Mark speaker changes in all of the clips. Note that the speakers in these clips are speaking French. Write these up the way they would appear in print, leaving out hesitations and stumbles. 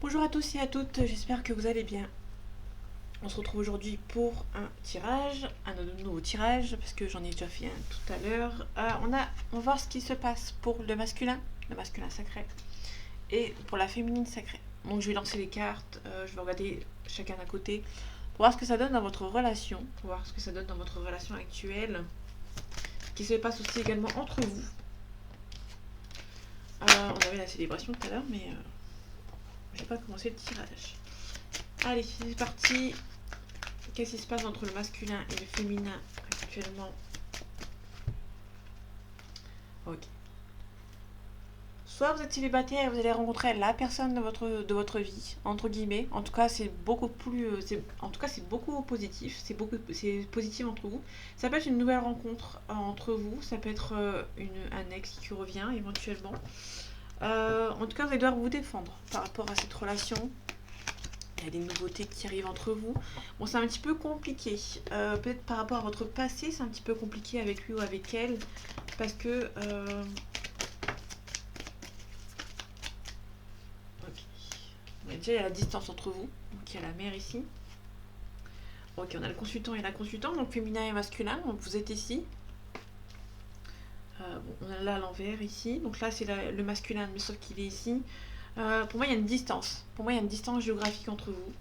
Speaker 1: Bonjour à tous et à toutes, j'espère que vous allez bien. On se retrouve aujourd'hui pour un tirage, un nouveau tirage, parce que j'en ai déjà fait un tout à l'heure. On va voir ce qui se passe pour le masculin sacré, et pour la féminine sacrée. Donc je vais lancer les cartes, je vais regarder chacun d'un côté, pour voir ce que ça donne dans votre relation, actuelle, ce qui se passe aussi également entre vous. On avait la célébration tout à l'heure, mais j'ai pas commencé le tirage. Allez, c'est parti. Qu'est-ce qui se passe entre le masculin et le féminin actuellement? Ok. Soit vous êtes célibataire et vous allez rencontrer la personne de votre vie, entre guillemets. En tout cas, c'est beaucoup plus. C'est beaucoup positif. C'est positif entre vous. Ça peut être une nouvelle rencontre entre vous. Ça peut être un ex qui revient éventuellement. En tout cas, vous allez devoir vous défendre par rapport à cette relation. Il y a des nouveautés qui arrivent entre vous. Bon, c'est un petit peu compliqué. Peut-être par rapport à votre passé, c'est un petit peu compliqué avec lui ou avec elle. Parce que... ok. Déjà, il y a la distance entre vous. Donc, il y a la mère ici. Ok, on a le consultant et la consultante. Donc, féminin et masculin. Donc, vous êtes ici. On a là à l'envers ici. Donc là, c'est le masculin, mais sauf qu'il est ici. Pour moi, il y a une distance. Pour moi, il y a une distance géographique entre vous.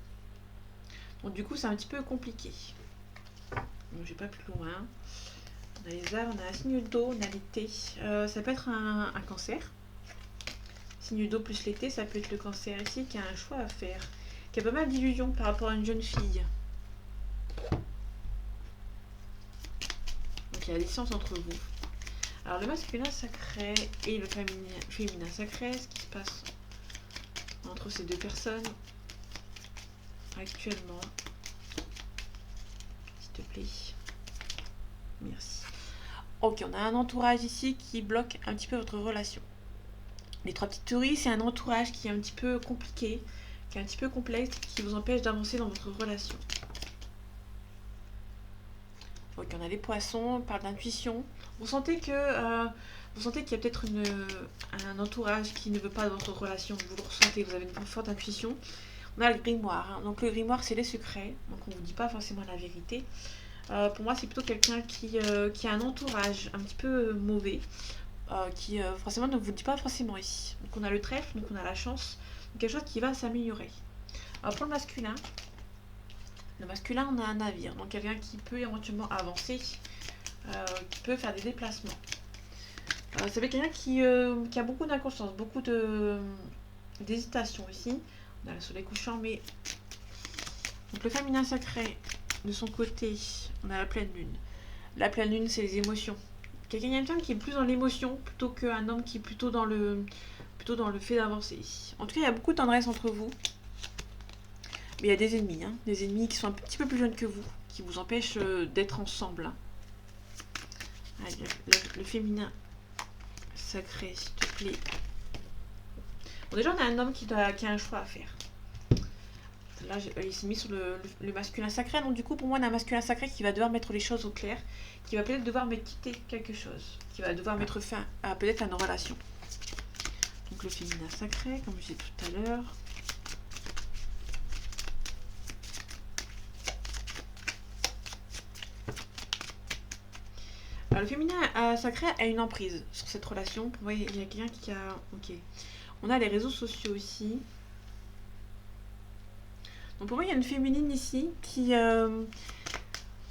Speaker 1: Donc, du coup, c'est un petit peu compliqué. Donc, je vais pas plus loin. On a les arbres, on a un signe d'eau, on a l'été. Ça peut être un cancer. Signe d'eau plus l'été, ça peut être le cancer ici qui a un choix à faire. Qui a pas mal d'illusions par rapport à une jeune fille. Donc il y a la distance entre vous. Alors le masculin sacré et le féminin sacré, ce qui se passe entre ces deux personnes actuellement. S'il te plaît. Merci. Ok, on a un entourage ici qui bloque un petit peu votre relation. Les trois petites théories, c'est un entourage qui est un petit peu compliqué, qui est un petit peu complexe, qui vous empêche d'avancer dans votre relation. Ok, on a les poissons, on parle d'intuition. Vous sentez qu'il y a peut-être un entourage qui ne veut pas de votre relation. Vous le ressentez, vous avez une forte intuition. On a le grimoire. Donc le grimoire, c'est les secrets. Donc on ne vous dit pas forcément la vérité. Pour moi, c'est plutôt quelqu'un qui a un entourage un petit peu mauvais. Qui forcément ne vous dit pas forcément ici. Donc on a le trèfle, donc on a la chance. Donc quelque chose qui va s'améliorer. Alors pour le masculin, on a un navire. Donc quelqu'un qui peut éventuellement avancer, qui peut faire des déplacements. Ça fait quelqu'un qui a beaucoup d'inconscience, beaucoup d'hésitation ici. On a le soleil couchant, mais... Donc le féminin sacré, de son côté, on a la pleine lune. La pleine lune, c'est les émotions. Quelqu'un, il y a une femme qui est plus dans l'émotion plutôt qu'un homme qui est plutôt dans le fait d'avancer. En tout cas, il y a beaucoup de tendresse entre vous. Mais il y a des ennemis qui sont un petit peu plus jeunes que vous, qui vous empêchent d'être ensemble. Allez, le féminin sacré, s'il te plaît. Bon, déjà, on a un homme qui a un choix à faire. Là, il s'est mis sur le masculin sacré. Donc, du coup, pour moi, on a un masculin sacré qui va devoir mettre les choses au clair, qui va peut-être devoir me quitter quelque chose, qui va devoir mettre fin à peut-être à nos relations. Donc, le féminin sacré, comme je disais tout à l'heure. Alors, le féminin sacré a une emprise sur cette relation. Pour moi, il y a quelqu'un qui a... Ok. On a les réseaux sociaux ici. Donc pour moi, il y a une féminine ici qui...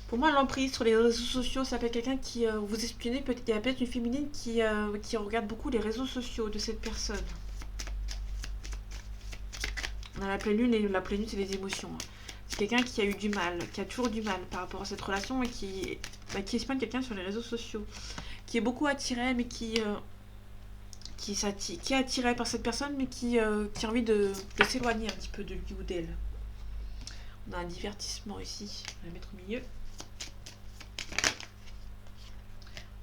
Speaker 1: pour moi, l'emprise sur les réseaux sociaux, ça peut être quelqu'un qui vous espionnez. Il y a peut-être une féminine qui regarde beaucoup les réseaux sociaux de cette personne. On a la pleine lune, et la pleine lune, c'est les émotions. C'est quelqu'un qui a eu du mal, qui a toujours du mal par rapport à cette relation et qui espionne quelqu'un sur les réseaux sociaux. Qui est beaucoup attiré, mais qui est attiré par cette personne, mais qui a envie de s'éloigner un petit peu de lui ou d'elle. On a un divertissement ici, on va le mettre au milieu.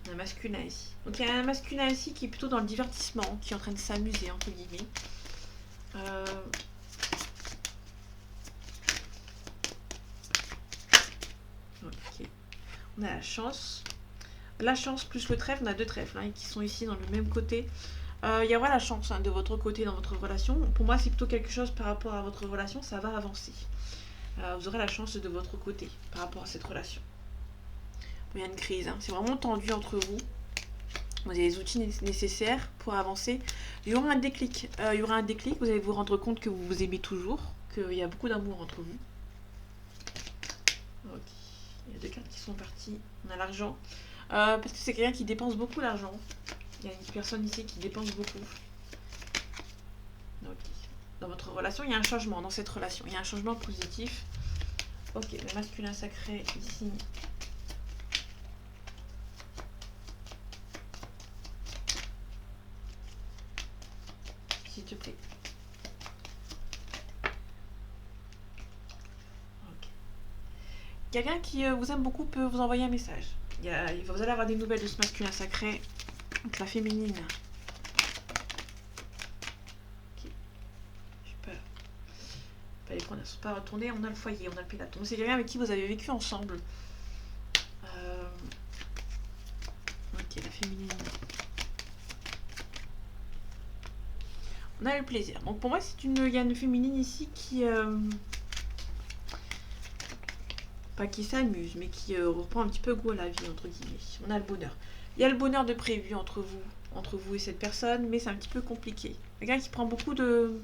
Speaker 1: On a un masculin ici. Donc il y a un masculin ici qui est plutôt dans le divertissement, qui est en train de s'amuser, entre guillemets. Ok. On a la chance. La chance plus le trèfle, on a deux trèfles qui sont ici dans le même côté. Il y aura la chance de votre côté dans votre relation. Pour moi, c'est plutôt quelque chose par rapport à votre relation, ça va avancer. Vous aurez la chance de votre côté par rapport à cette relation. Bon, il y a une crise, c'est vraiment tendu entre vous. Vous avez les outils nécessaires pour avancer. Il y aura un déclic. Vous allez vous rendre compte que vous vous aimez toujours, qu'il y a beaucoup d'amour entre vous. Ok. Il y a 2 cartes qui sont parties. On a l'argent. Parce que c'est quelqu'un qui dépense beaucoup d'argent. Il y a une personne ici qui dépense beaucoup. Ok. Dans votre relation, il y a un changement. Dans cette relation, il y a un changement positif. Ok, le masculin sacré ici. S'il te plaît. Ok. Quelqu'un qui vous aime beaucoup peut vous envoyer un message. Vous allez avoir des nouvelles de ce masculin sacré. Donc la féminine. Ok. Super. Pas les prendre, elles ne sont pas retournées. On a le foyer, on a le pélaton. C'est quelqu'un avec qui vous avez vécu ensemble. Ok, la féminine. On a le plaisir. Donc pour moi, il y a une féminine ici qui... pas qui s'amuse, mais qui reprend un petit peu goût à la vie, entre guillemets. On a le bonheur. Il y a le bonheur de prévu entre vous et cette personne, mais c'est un petit peu compliqué. Quelqu'un qui prend beaucoup de...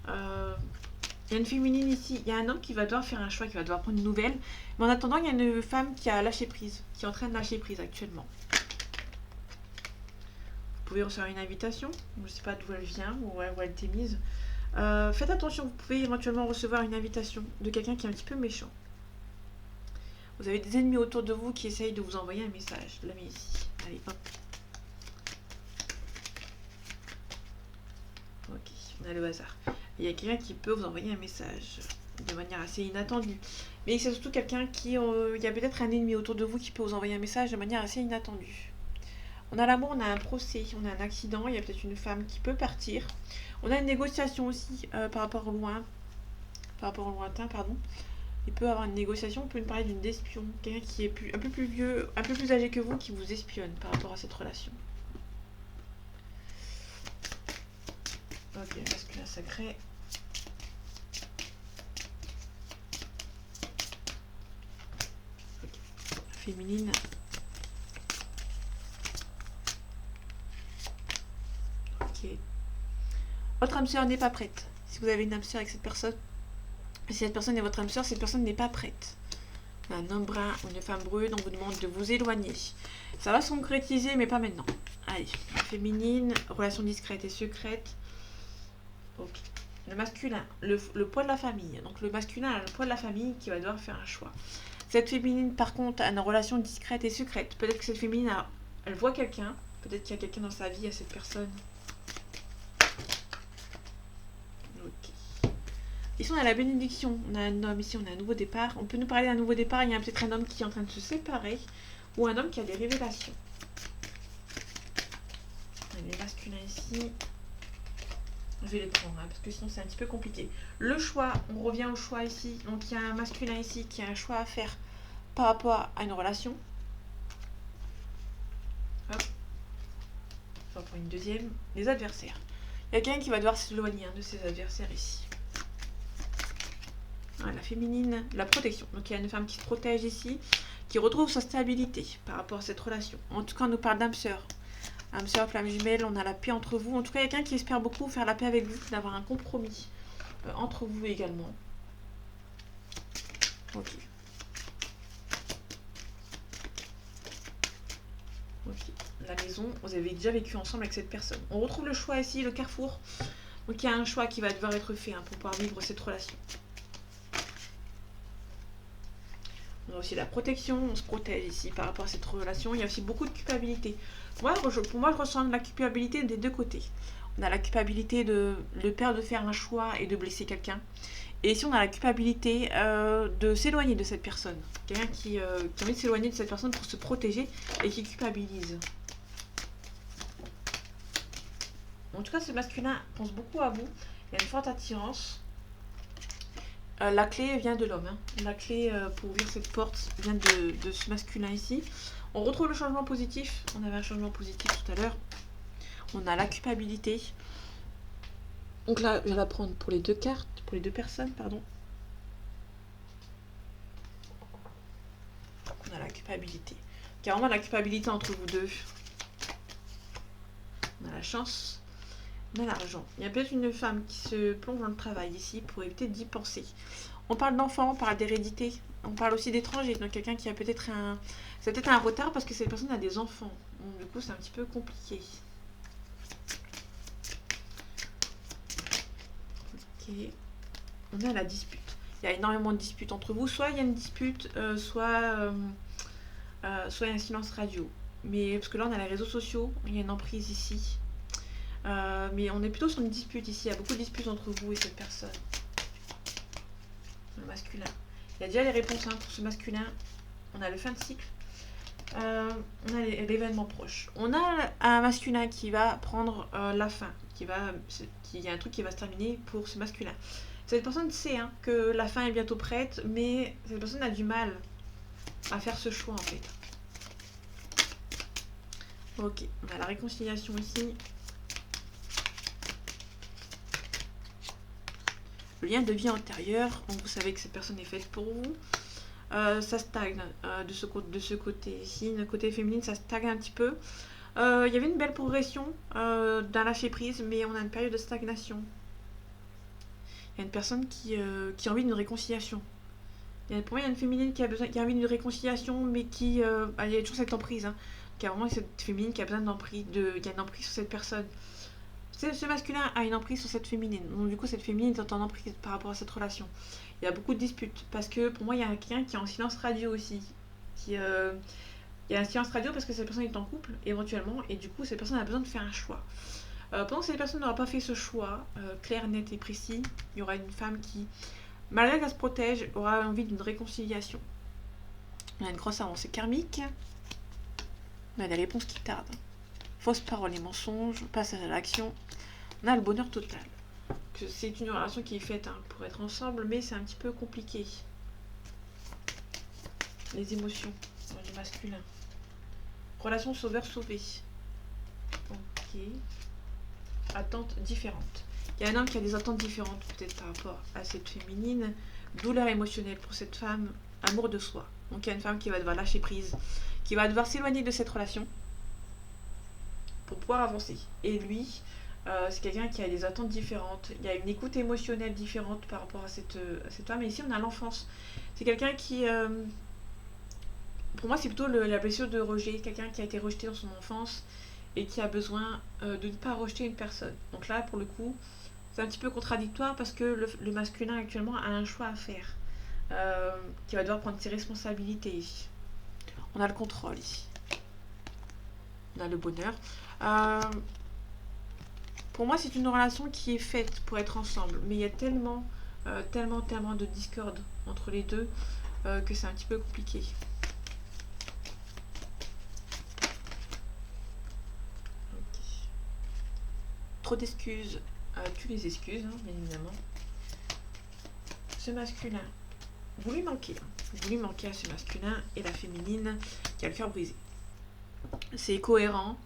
Speaker 1: il y a une féminine ici, il y a un homme qui va devoir faire un choix, qui va devoir prendre une nouvelle. Mais en attendant, il y a une femme qui a lâché prise, qui est en train de lâcher prise actuellement. Vous pouvez recevoir une invitation, je ne sais pas d'où elle vient, ou où elle était mise. Faites attention, vous pouvez éventuellement recevoir une invitation de quelqu'un qui est un petit peu méchant. Vous avez des ennemis autour de vous qui essayent de vous envoyer un message. Je la mets ici. Allez, hop. Ok, on a le hasard. Il y a quelqu'un qui peut vous envoyer un message de manière assez inattendue. Mais c'est surtout quelqu'un qui... il y a peut-être un ennemi autour de vous qui peut vous envoyer un message de manière assez inattendue. On a l'amour, on a un procès, on a un accident. Il y a peut-être une femme qui peut partir. On a une négociation aussi par rapport au lointain, pardon. Il peut avoir une négociation, on peut nous parler d'une espion, quelqu'un qui est un peu plus vieux, un peu plus âgé que vous, qui vous espionne par rapport à cette relation. Ok, masculin sacré. Okay. Féminine. Ok. Votre âme sœur n'est pas prête. Si vous avez une âme sœur avec cette personne, si cette personne est votre âme sœur, cette personne n'est pas prête. Un homme brun ou une femme brune, on vous demande de vous éloigner. Ça va se concrétiser, mais pas maintenant. Allez, féminine, relation discrète et secrète. Ok. Le masculin, le poids de la famille. Donc le masculin a le poids de la famille qui va devoir faire un choix. Cette féminine, par contre, a une relation discrète et secrète. Peut-être que cette féminine, elle voit quelqu'un. Peut-être qu'il y a quelqu'un dans sa vie, à cette personne. Ici, on a la bénédiction. On a un homme ici, on a un nouveau départ. On peut nous parler d'un nouveau départ. Il y a peut-être un homme qui est en train de se séparer. Ou un homme qui a des révélations. Les masculins ici. Je vais les prendre, parce que sinon c'est un petit peu compliqué. Le choix, on revient au choix ici. Donc il y a un masculin ici qui a un choix à faire par rapport à une relation. Hop. On prend une deuxième. Les adversaires. Il y a quelqu'un qui va devoir s'éloigner de ses adversaires ici. Voilà, la féminine, la protection. Donc il y a une femme qui se protège ici, qui retrouve sa stabilité par rapport à cette relation. En tout cas, on nous parle d'âme sœur. Âme sœur, flamme jumelle, on a la paix entre vous. En tout cas, il y a quelqu'un qui espère beaucoup faire la paix avec vous, d'avoir un compromis entre vous également. Ok. Ok. La maison, vous avez déjà vécu ensemble avec cette personne. On retrouve le choix ici, le carrefour. Donc il y a un choix qui va devoir être fait pour pouvoir vivre cette relation. On a aussi la protection, on se protège ici par rapport à cette relation. Il y a aussi beaucoup de culpabilité. Pour moi, je ressens de la culpabilité des deux côtés. On a la culpabilité de peur de faire un choix et de blesser quelqu'un. Et ici, on a la culpabilité de s'éloigner de cette personne. Quelqu'un qui a envie de s'éloigner de cette personne pour se protéger et qui culpabilise. En tout cas, ce masculin pense beaucoup à vous. Il y a une forte attirance. La clé vient de l'homme. La clé pour ouvrir cette porte vient de ce masculin ici. On retrouve le changement positif. On avait un changement positif tout à l'heure. On a la culpabilité. Donc là, je vais la prendre pour les deux cartes, pour les deux personnes, pardon. On a la culpabilité. Carrément la culpabilité entre vous deux. On a la chance. On a l'argent. Il y a peut-être une femme qui se plonge dans le travail ici pour éviter d'y penser. On parle d'enfants, on parle d'hérédité. On parle aussi d'étrangers. Donc quelqu'un qui a peut-être un... C'est peut-être un retard parce que cette personne a des enfants. Donc du coup, c'est un petit peu compliqué. Ok. On a la dispute. Il y a énormément de disputes entre vous. Soit il y a une dispute, soit il y a un silence radio. Mais parce que là, on a les réseaux sociaux. Il y a une emprise ici. Mais on est plutôt sur une dispute ici. Il y a beaucoup de disputes entre vous et cette personne. Le masculin. Il y a déjà les réponses pour ce masculin. On a le fin de cycle. On a l'événement proche. On a un masculin qui va prendre la fin. Il y a un truc qui va se terminer pour ce masculin. Cette personne sait que la fin est bientôt prête, mais cette personne a du mal à faire ce choix en fait. Ok, on a la réconciliation ici. Le lien de vie antérieur, donc vous savez que cette personne est faite pour vous. Ça stagne de ce côté ici, le côté féminine, ça stagne un petit peu. Il y avait une belle progression d'un lâcher prise, mais on a une période de stagnation. Il y a une personne qui a envie d'une réconciliation. Pour moi, il y a une féminine qui a envie d'une réconciliation, mais il y a toujours cette emprise. Il y a vraiment cette féminine qui a besoin d'emprise, il y a une emprise sur cette personne. Ce masculin a une emprise sur cette féminine. Donc du coup, cette féminine est en emprise par rapport à cette relation. Il y a beaucoup de disputes. Parce que pour moi, il y a quelqu'un qui est en silence radio aussi. Il y a un silence radio parce que cette personne est en couple, éventuellement. Et du coup, cette personne a besoin de faire un choix. Pendant que cette personne n'aura pas fait ce choix, clair, net et précis, il y aura une femme qui, malgré qu'elle se protège, aura envie d'une réconciliation. On a une grosse avancée karmique. On a des réponses qui tardent. Fausses paroles et mensonges, passage à l'action. On a le bonheur total. C'est une relation qui est faite pour être ensemble, mais c'est un petit peu compliqué. Les émotions du masculin. Relation sauveur-sauvé. Ok. Attentes différentes. Il y a un homme qui a des attentes différentes peut-être par rapport à cette féminine. Douleur émotionnelle pour cette femme. Amour de soi. Donc il y a une femme qui va devoir lâcher prise, qui va devoir s'éloigner de cette relation pour pouvoir avancer. Et lui, c'est quelqu'un qui a des attentes différentes. Il y a une écoute émotionnelle différente par rapport à cette femme. Et ici, on a l'enfance. C'est quelqu'un qui... pour moi, c'est plutôt la blessure de rejet. Quelqu'un qui a été rejeté dans son enfance et qui a besoin de ne pas rejeter une personne. Donc là, pour le coup, c'est un petit peu contradictoire parce que le masculin, actuellement, a un choix à faire. Qui va devoir prendre ses responsabilités ici. On a le contrôle ici. On a le bonheur. Pour moi, c'est une relation qui est faite pour être ensemble. Mais il y a tellement de discorde entre les deux que c'est un petit peu compliqué. Okay. Trop d'excuses. Tu les excuses, bien évidemment. Ce masculin. Vous lui manquez. Vous lui manquez à ce masculin et la féminine qui a le cœur brisé. C'est cohérent.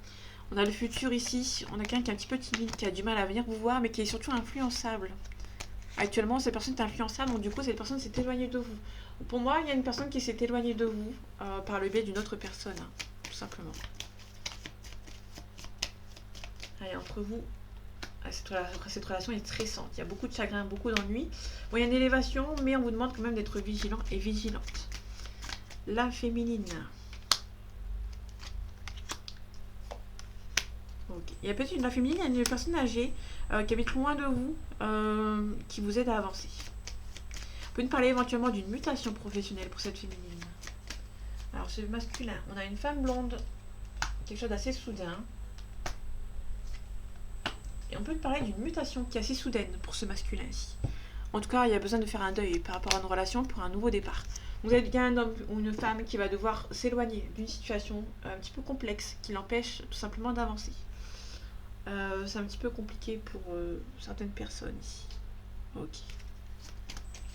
Speaker 1: On a le futur ici. On a quelqu'un qui est un petit peu timide, qui a du mal à venir vous voir, mais qui est surtout influençable. Actuellement, cette personne est influençable, donc du coup, cette personne s'est éloignée de vous. Pour moi, il y a une personne qui s'est éloignée de vous par le biais d'une autre personne, tout simplement. Allez, entre vous, cette relation est stressante. Il y a beaucoup de chagrin, beaucoup d'ennuis. Bon, il y a une élévation, mais on vous demande quand même d'être vigilant et vigilante. La féminine. Okay. Il y a peut-être la féminine, il y a une personne âgée qui habite loin de vous, qui vous aide à avancer. On peut nous parler éventuellement d'une mutation professionnelle pour cette féminine. Alors, c'est masculin. On a une femme blonde, quelque chose d'assez soudain. Et on peut parler d'une mutation qui est assez soudaine pour ce masculin ici. En tout cas, il y a besoin de faire un deuil par rapport à une relation pour un nouveau départ. Vous avez bien un homme ou une femme qui va devoir s'éloigner d'une situation un petit peu complexe qui l'empêche tout simplement d'avancer. C'est un petit peu compliqué pour certaines personnes ici. Ok.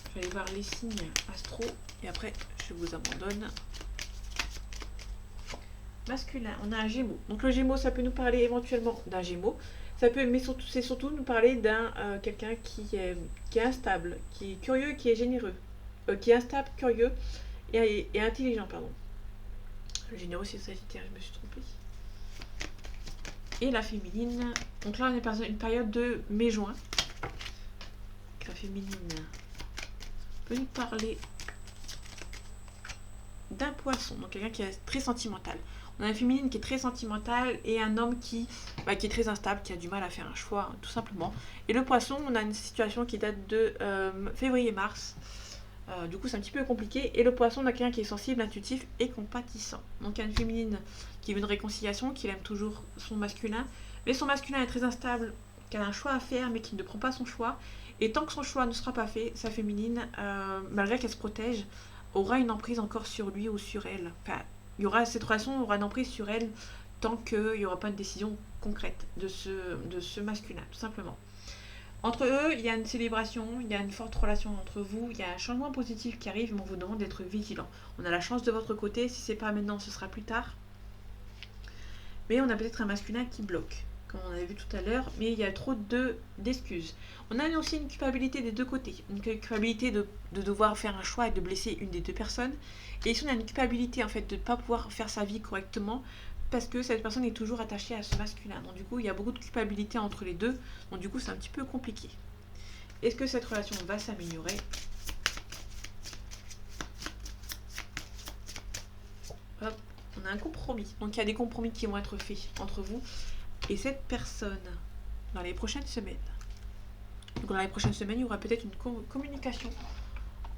Speaker 1: Je vais aller voir les signes astro et après je vous abandonne. masculin, on a un Gémeaux. Donc le Gémeaux, ça peut nous parler éventuellement d'un Gémeaux. Ça peut, mais surtout, c'est surtout nous parler d'un quelqu'un qui est instable, qui est curieux, qui est généreux, qui est instable, curieux et intelligent, pardon. Le généreux, c'est Sagittaire, je me suis trompée. Et la féminine. Donc là, on est dans une période de mai-juin. La féminine peut nous parler d'un poisson, donc quelqu'un qui est très sentimental. On a une féminine qui est très sentimentale et un homme qui est très instable, qui a du mal à faire un choix, tout simplement. Et le poisson, on a une situation qui date de février-mars. Du coup, c'est un petit peu compliqué. Et le poisson, on a quelqu'un qui est sensible, intuitif et compatissant. Donc, il y a une féminine qui veut une réconciliation, qui aime toujours son masculin. Mais son masculin est très instable, qui a un choix à faire, mais qui ne prend pas son choix. Et tant que son choix ne sera pas fait, sa féminine, malgré qu'elle se protège, aura une emprise encore sur lui ou sur elle. Enfin, cette relation aura une emprise sur elle tant qu'il n'y aura pas une décision concrète de ce masculin, tout simplement. Entre eux, il y a une célébration, il y a une forte relation entre vous, il y a un changement positif qui arrive, mais on vous demande d'être vigilant. On a la chance de votre côté, si c'est pas maintenant, ce sera plus tard. Mais on a peut-être un masculin qui bloque, comme on avait vu tout à l'heure, mais il y a trop d'excuses. On a aussi une culpabilité des deux côtés, une culpabilité de devoir faire un choix et de blesser une des deux personnes. Et ici, on a une culpabilité en fait de ne pas pouvoir faire sa vie correctement, parce que cette personne est toujours attachée à ce masculin. Donc du coup, il y a beaucoup de culpabilité entre les deux. Donc du coup, c'est un petit peu compliqué. Est-ce que cette relation va s'améliorer? Hop, on a un compromis. Donc il y a des compromis qui vont être faits entre vous et cette personne dans les prochaines semaines. Donc dans les prochaines semaines, il y aura peut-être une communication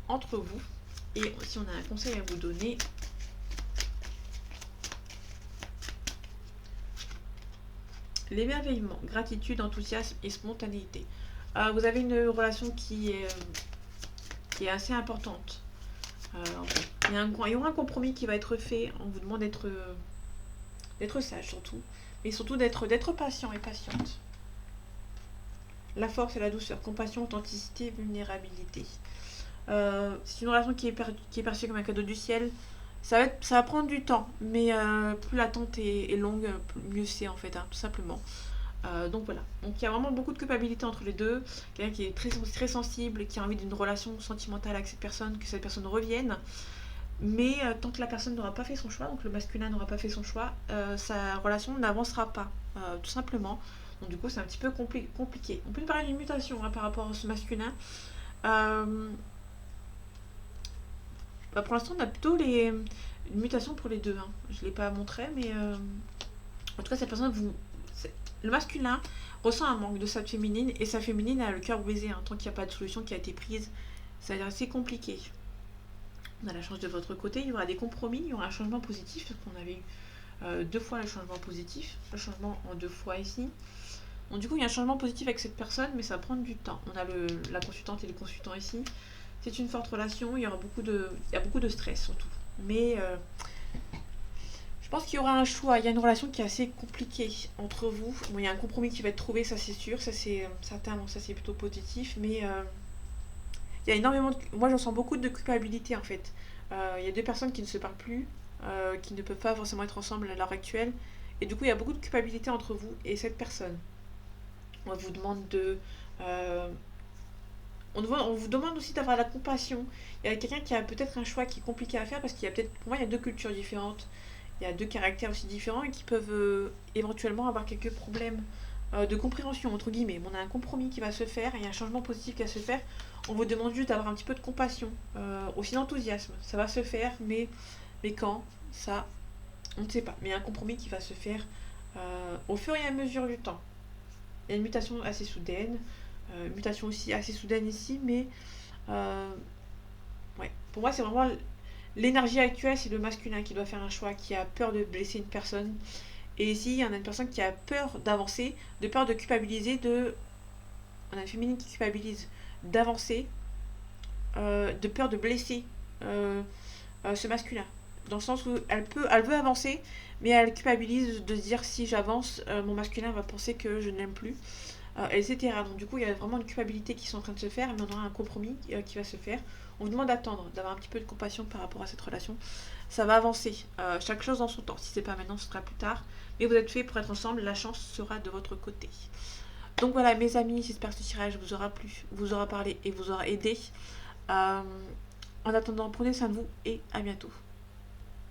Speaker 1: entre vous. Et si on a un conseil à vous donner, l'émerveillement, gratitude, enthousiasme et spontanéité. Vous avez une relation qui est assez importante. Il y aura un compromis qui va être fait. On vous demande d'être sage surtout. Mais surtout d'être patient et patiente. La force et la douceur, compassion, authenticité, vulnérabilité. C'est une relation qui est perçue comme un cadeau du ciel. Ça va prendre du temps, mais plus l'attente est longue, mieux c'est en fait, hein, tout simplement. Donc voilà. Donc il y a vraiment beaucoup de culpabilité entre les deux. Quelqu'un qui est très, très sensible, qui a envie d'une relation sentimentale avec cette personne, que cette personne revienne. Mais tant que la personne n'aura pas fait son choix, donc le masculin n'aura pas fait son choix, sa relation n'avancera pas, tout simplement. Donc du coup c'est un petit peu compliqué. On peut parler d'une mutation par rapport à ce masculin. Pour l'instant, on a plutôt une mutation pour les deux. Hein. Je ne l'ai pas montré, mais en tout cas, cette personne, le masculin ressent un manque de sa féminine et sa féminine a le cœur brisé. Hein. Tant qu'il n'y a pas de solution qui a été prise, ça va être assez compliqué. On a la chance de votre côté, il y aura des compromis, il y aura un changement positif, parce qu'on avait eu 2 fois le changement positif, le changement en 2 fois ici. Donc du coup, il y a un changement positif avec cette personne, mais ça va prendre du temps. On a la consultante et le consultant ici. C'est une forte relation, il y a beaucoup de stress surtout. Mais je pense qu'il y aura un choix. Il y a une relation qui est assez compliquée entre vous. Bon, il y a un compromis qui va être trouvé, ça c'est sûr, ça c'est certain, donc ça c'est plutôt positif. Mais il y a énormément moi j'en sens beaucoup de culpabilité en fait. Il y a 2 personnes qui ne se parlent plus, qui ne peuvent pas forcément être ensemble à l'heure actuelle. Et du coup, il y a beaucoup de culpabilité entre vous et cette personne. On vous demande de... on vous demande aussi d'avoir la compassion. Il y a quelqu'un qui a peut-être un choix qui est compliqué à faire parce qu'il y a peut-être, pour moi, il y a 2 cultures différentes. Il y a 2 caractères aussi différents et qui peuvent éventuellement avoir quelques problèmes de compréhension, entre guillemets. On a un compromis qui va se faire, il y a un changement positif qui va se faire. On vous demande juste d'avoir un petit peu de compassion, aussi d'enthousiasme. Ça va se faire, mais quand ça, on ne sait pas. Mais il y a un compromis qui va se faire au fur et à mesure du temps. Il y a une mutation assez soudaine, mutation aussi assez soudaine ici, mais ouais. Pour moi, c'est vraiment l'énergie actuelle, c'est le masculin qui doit faire un choix, qui a peur de blesser une personne. Et ici, il y en a une personne qui a peur d'avancer, de peur de culpabiliser, on a une féminine qui culpabilise d'avancer, de peur de blesser ce masculin. Dans le sens où elle veut avancer, mais elle culpabilise de se dire si j'avance, mon masculin va penser que je ne l'aime plus. etc. Donc du coup, il y a vraiment une culpabilité qui sont en train de se faire, mais on aura un compromis qui va se faire. On vous demande d'attendre, d'avoir un petit peu de compassion par rapport à cette relation. Ça va avancer, chaque chose dans son temps. Si c'est pas maintenant, ce sera plus tard. Mais vous êtes fait pour être ensemble, la chance sera de votre côté. Donc voilà, mes amis, j'espère que ce tirage vous aura plu, vous aura parlé et vous aura aidé. En attendant, prenez soin de vous et à bientôt.